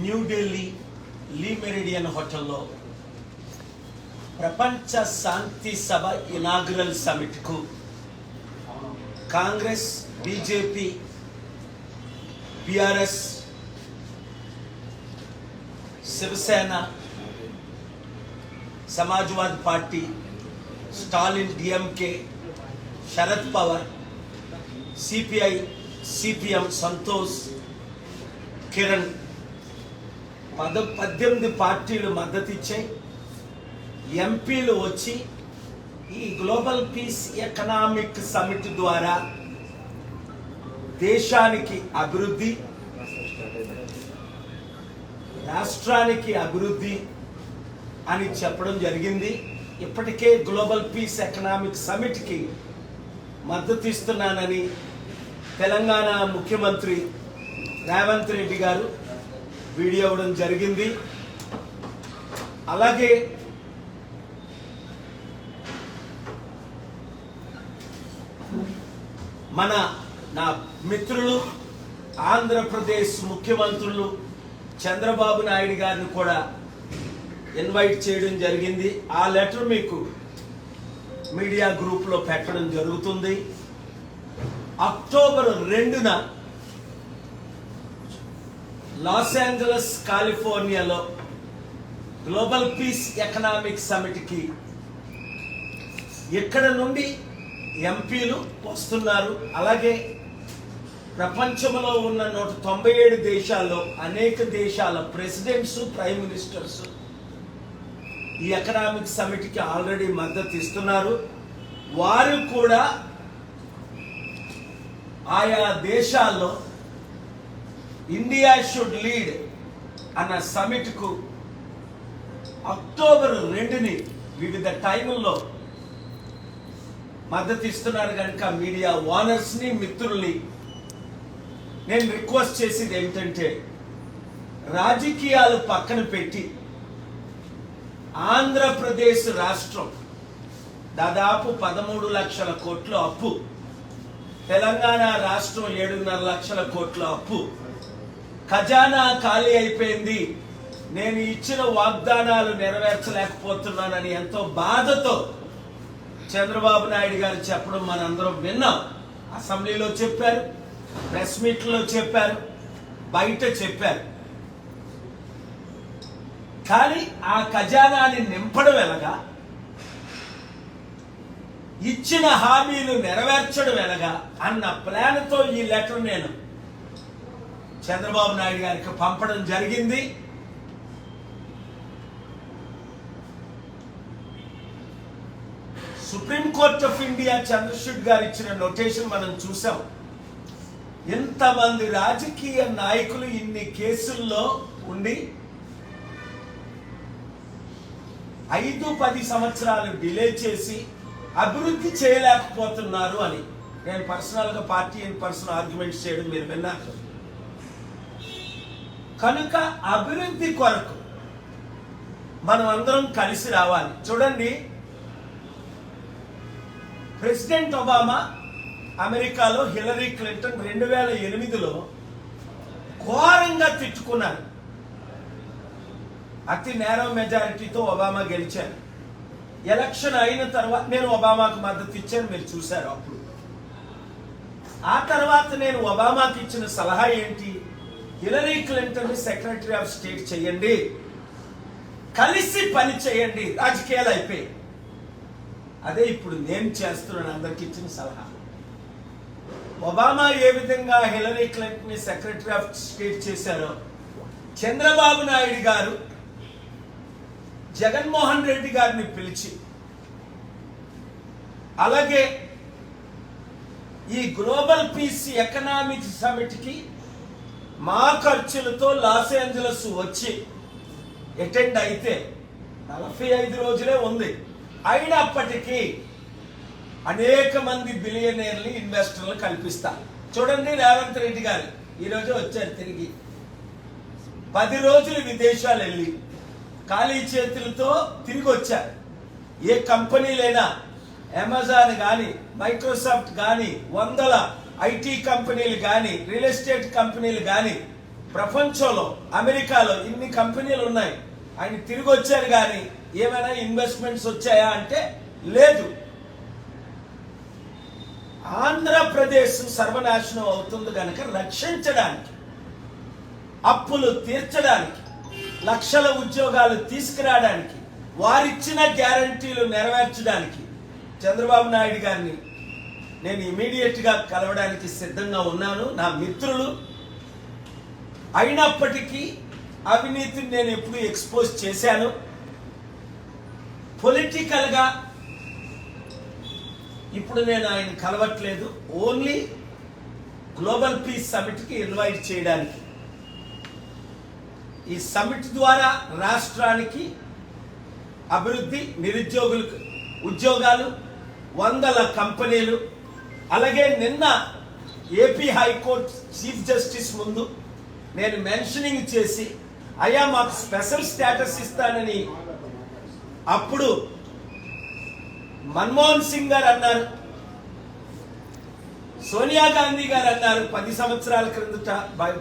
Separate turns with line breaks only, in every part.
న్యూఢిల్లీ లీ meridian హోటల్లో ప్రపంచ శాంతి సభ ఇనాగ్రల్ సమిట్కు Congress, BJP, BRS, Shiv Sena, Samajwadi party, Stalin DMK, Sharad Pawar, CPI, CPM, Santosh, Kiran 18 పార్టీలు మద్దతు ఇచ్చాయి. ఎంపీలు వచ్చి ఈ గ్లోబల్ పీస్ ఎకనామిక్ సమిట్ ద్వారా దేశానికి అభివృద్ధి, రాష్ట్రానికి అభివృద్ధి అని చెప్పడం జరిగింది. ఇప్పటికే గ్లోబల్ పీస్ ఎకనామిక్ సమిట్కి మద్దతు ఇస్తున్నానని తెలంగాణ ముఖ్యమంత్రి రేవంత్ రెడ్డి గారు వీడియో ఇవ్వడం జరిగింది. అలాగే నా మిత్రులు ఆంధ్రప్రదేశ్ ముఖ్యమంత్రులు చంద్రబాబు నాయుడు గారిని కూడా ఇన్వైట్ చేయడం జరిగింది. ఆ లెటర్ మీకు మీడియా గ్రూప్లో పెట్టడం జరుగుతుంది. అక్టోబర్ 2న లాస్ ఏంజలస్, కాలిఫోర్నియాలో గ్లోబల్ పీస్ ఎకనామిక్ సమిట్కి ఇక్కడ నుండి ఎంపీలు వస్తున్నారు. అలాగే ప్రపంచంలో ఉన్న 197 దేశాల్లో అనేక దేశాల ప్రెసిడెంట్స్, ప్రైమ్ మినిస్టర్స్ ఈ ఎకనామిక్ సమిట్కి ఆల్రెడీ మద్దతు ఇస్తున్నారు. వారు కూడా ఆయా దేశాల్లో ఇండియా షుడ్ లీడ్ అన్న సమిట్కు అక్టోబర్ 2ని వివిధ టైముల్లో మద్దతు ఇస్తున్నారు. కనుక మీడియా ఓనర్స్ని, మిత్రుల్ని నేను రిక్వెస్ట్ చేసేది ఏమిటంటే, రాజకీయాలు పక్కన పెట్టి ఆంధ్రప్రదేశ్ రాష్ట్రం దాదాపు 13 లక్షల కోట్ల అప్పు, తెలంగాణ రాష్ట్రం 7.5 లక్షల కోట్ల అప్పు, ఖజానా ఖాళీ అయిపోయింది, నేను ఇచ్చిన వాగ్దానాలు నెరవేర్చలేకపోతున్నానని ఎంతో బాధతో చంద్రబాబు నాయుడు గారు చెప్పడం మనందరం విన్నాం. అసెంబ్లీలో చెప్పారు, ప్రెస్ మీట్లో చెప్పారు, బయట చెప్పారు. కానీ ఆ ఖజానాని నింపడం ఎలాగా, ఇచ్చిన హామీలు నెరవేర్చడం ఎలాగా అన్న ప్లాన్తో ఈ లెటర్ నేను చంద్రబాబు నాయుడు గారికి పంపడం జరిగింది. సుప్రీంకోర్టు ఆఫ్ ఇండియా చంద్రశూడ్ గారు ఇచ్చిన నోటేషన్ మనం చూసాం. ఎంతమంది రాజకీయ నాయకులు ఇన్ని కేసుల్లో ఉండి 5-10 సంవత్సరాలు డిలే చేసి అభివృద్ధి చేయలేకపోతున్నారు అని నేను పర్సనల్గా పార్టీ అండ్ పర్సనల్ ఆర్గ్యుమెంట్స్ చేయడం మీరు విన్నారు. కనుక అభివృద్ధి కొరకు మనం అందరం కలిసి రావాలి. చూడండి, ప్రెసిడెంట్ ఒబామా అమెరికాలో హిలరీ క్లింటన్ 2008లో ఘోరంగా తిట్టుకున్నారు. అతి నేరో మెజారిటీతో ఒబామా గెలిచారు. ఎలక్షన్ అయిన తర్వాత నేను ఒబామాకు మద్దతు ఇచ్చాను, మీరు చూశారు. అప్పుడు ఆ తర్వాత నేను ఒబామాకి ఇచ్చిన సలహా ఏంటి, Hillary Clinton secretary of state చేయండి, కలిసి పని చేయండి, రాజకీయాలు అయిపోయి. అదే ఇప్పుడు నేను చేస్తున్నాను, అందరికి ఇచ్చిన సలహా. ఒబామా ఏ విధంగా Hillary Clinton secretary of state చేశారో, చంద్రబాబు నాయుడు గారు జగన్మోహన్ రెడ్డి గారిని పిలిచి, అలాగే ఈ గ్లోబల్ పీస్ ఎకనామిక్ సమిట్కి మా ఖర్చులతో లాస్ ఏంజలస్ వచ్చి అటెండ్ అయితే 45 రోజులే ఉంది. అయినప్పటికీ అనేక మంది బిలియనీర్లు, ఇన్వెస్టర్లు కల్పిస్తారు. చూడండి, రేవంత్ రెడ్డి గారు ఈరోజు వచ్చారు, తిరిగి 10 రోజులు విదేశాలు వెళ్ళి ఖాళీ చేతులతో తిరిగి వచ్చారు. ఏ కంపెనీలైనా, అమెజాన్ కానీ, మైక్రోసాఫ్ట్ కానీ, 100 ఐటీ కంపెనీలు కానీ, రియల్ ఎస్టేట్ కంపెనీలు కానీ ప్రపంచంలో అమెరికాలో ఇన్ని కంపెనీలు ఉన్నాయి, ఆయన తిరిగి వచ్చారు కానీ ఏమైనా ఇన్వెస్ట్మెంట్స్ వచ్చాయా అంటే లేదు. ఆంధ్రప్రదేశ్ సర్వనాశనం అవుతుంది కనుక రక్షించడానికి, అప్పులు తీర్చడానికి, లక్షల ఉద్యోగాలు తీసుకురావడానికి, వారిచ్చిన గ్యారంటీలు నెరవేర్చడానికి చంద్రబాబు నాయుడు గారిని నేను ఇమీడియట్ గా కలవడానికి సిద్ధంగా ఉన్నాను. నా మిత్రులు అయినప్పటికీ అవినీతిని నేను ఎప్పుడు ఎక్స్పోజ్ చేశాను. పొలిటికల్ గా ఇప్పుడు నేను ఆయన కలవట్లేదు, ఓన్లీ గ్లోబల్ పీస్ సమిట్ కి ఇన్వైట్ చేయడానికి. ఈ సమిట్ ద్వారా రాష్ట్రానికి అభివృద్ధి, నిరుద్యోగులకు ఉద్యోగాలు, వందల కంపెనీలు. అలాగే నిన్న ఏపీ హైకోర్టు చీఫ్ జస్టిస్ ముందు నేను మెన్షనింగ్ చేసి అయ్యా మాకు స్పెషల్ స్టేటస్ ఇస్తానని అప్పుడు మన్మోహన్ సింగ్ గారు అన్నారు, సోనియా గాంధీ గారు అన్నారు 10 సంవత్సరాల క్రిందట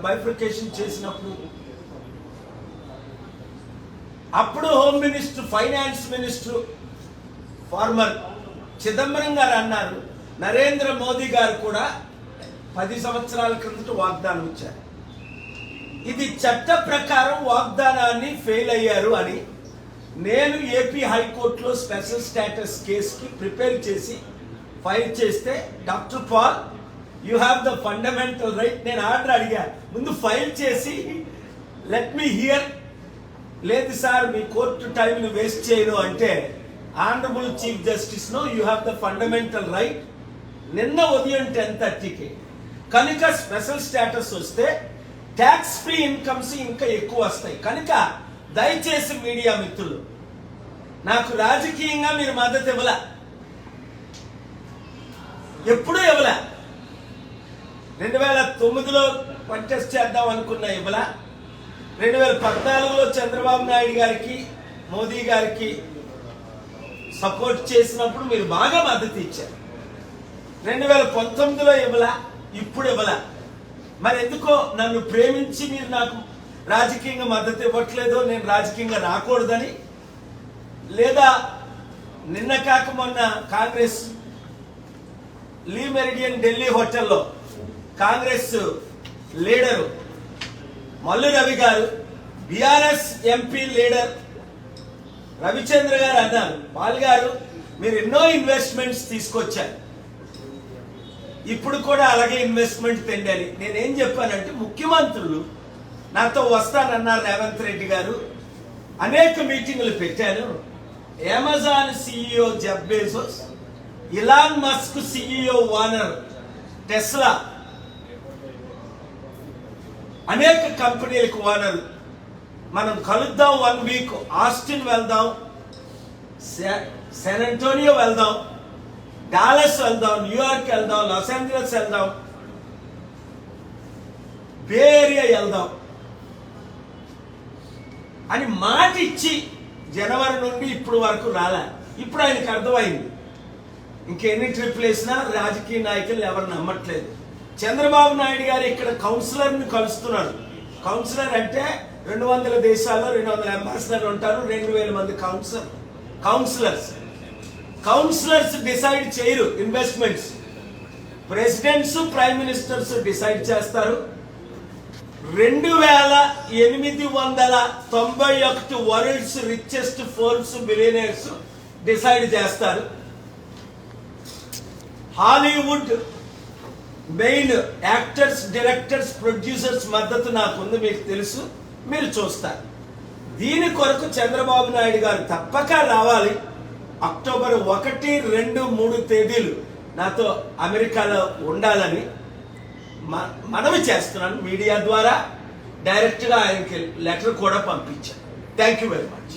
బైఫర్కేషన్ చేసినప్పుడు. అప్పుడు home minister, finance minister former Chidambaram గారు అన్నారు, నరేంద్ర మోదీ గారు కూడా 10 సంవత్సరాల క్రిందట వాగ్దానం ఇచ్చారు. ఇది చట్ట ప్రకారం వాగ్దానాన్ని ఫెయిల్ అయ్యారు అని నేను ఏపీ హైకోర్టులో స్పెషల్ స్టేటస్ కేసుకి ప్రిపేర్ చేసి ఫైల్ చేస్తే, doctor Paul you have the fundamental right, నేను ఆర్డర్ అడిగా ముందు ఫైల్ చేసి లెట్ మీ హియర్. లేదు సార్ మీ కోర్టు టైంను వేస్ట్ చేయను అంటే, honourable chief justice no you have the fundamental right. నిన్న ఉదయం 10:30కి కనుక స్పెషల్ స్టేటస్ వస్తే ట్యాక్స్ ఫ్రీ ఇన్కమ్స్ ఇంకా ఎక్కువ వస్తాయి. కనుక దయచేసి మీడియా మిత్రులు, నాకు రాజకీయంగా మీరు మద్దతు ఇవ్వలే, ఎప్పుడూ ఇవ్వలే. 2009లో కంటెస్ట్ చేద్దాం అనుకున్నా ఇవ్వలే. 2014లో చంద్రబాబు నాయుడు గారికి, మోదీ గారికి సపోర్ట్ చేసినప్పుడు మీరు బాగా మద్దతు ఇచ్చారు. 2019లో ఇవ్వలే, ఇప్పుడు ఇవ్వలే. మరి ఎందుకో నన్ను ప్రేమించి మీరు నాకు రాజకీయంగా మద్దతు ఇవ్వట్లేదో, నేను రాజకీయంగా రాకూడదని, లేదా నిన్న కాక మొన్న కాంగ్రెస్ లీ మెరిడియన్ ఢిల్లీ హోటల్లో కాంగ్రెస్ లీడరు మల్లు రవి గారు, బీఆర్ఎస్ ఎంపీ లీడర్ రవిచంద్ర గారు అన్నారు, పాల్ గారు మీరు ఎన్నో ఇన్వెస్ట్మెంట్స్ తీసుకొచ్చారు, ఇప్పుడు కూడా అలాగే ఇన్వెస్ట్మెంట్ తెండాలి. నేనేం చెప్పానంటే, ముఖ్యమంత్రులు నాతో వస్తానన్నారు రేవంత్ రెడ్డి గారు, అనేక మీటింగులు పెట్టాను. Amazon CEO Jeff Bezos, Elon Musk CEO Warner, Tesla, అనేక కంపెనీలకు ఓనర్, మనం కలుద్దాం 1 వీక్, ఆస్టిన్ వెళ్దాం, శాన్ అంటోనియో వెళ్దాం, డాలస్ వెళ్దాం, న్యూయార్క్ వెళ్దాం, లాస్ ఏంజలస్ వెళ్దాం, బే ఏరియా వెళ్దాం అని మాట ఇచ్చి జనవరి నుండి ఇప్పుడు వరకు రాలే. ఇప్పుడు ఆయనకు అర్థమైంది ఇంకెన్ని ట్రిప్లు వేసినా రాజకీయ నాయకులు ఎవరు నమ్మట్లేదు. చంద్రబాబు నాయుడు గారు ఇక్కడ కౌన్సిలర్ని కలుస్తున్నాడు. కౌన్సిలర్ అంటే 200 దేశాల్లో 200 అంబాసిడర్లు ఉంటారు, 2000 మంది కౌన్సిలర్స్ డిసైడ్ చేయరు investments, presidents, prime ministers decide చేస్తారు. 2891 world's richest Forbes billionaires decide చేస్తారు. Hollywood main actors, directors, producers మద్దతు నాకుంది, మీకు తెలుసు, మీరు చూస్తారు. దీని కొరకు చంద్రబాబు నాయుడు గారు తప్పక రావాలి. అక్టోబర్ 1, 2, 3 తేదీలు నాతో అమెరికాలో ఉండాలని మనవి చేస్తున్నాను. మీడియా ద్వారా డైరెక్ట్గా ఆయనకి లెటర్ కూడా పంపించాను. Thank you very much.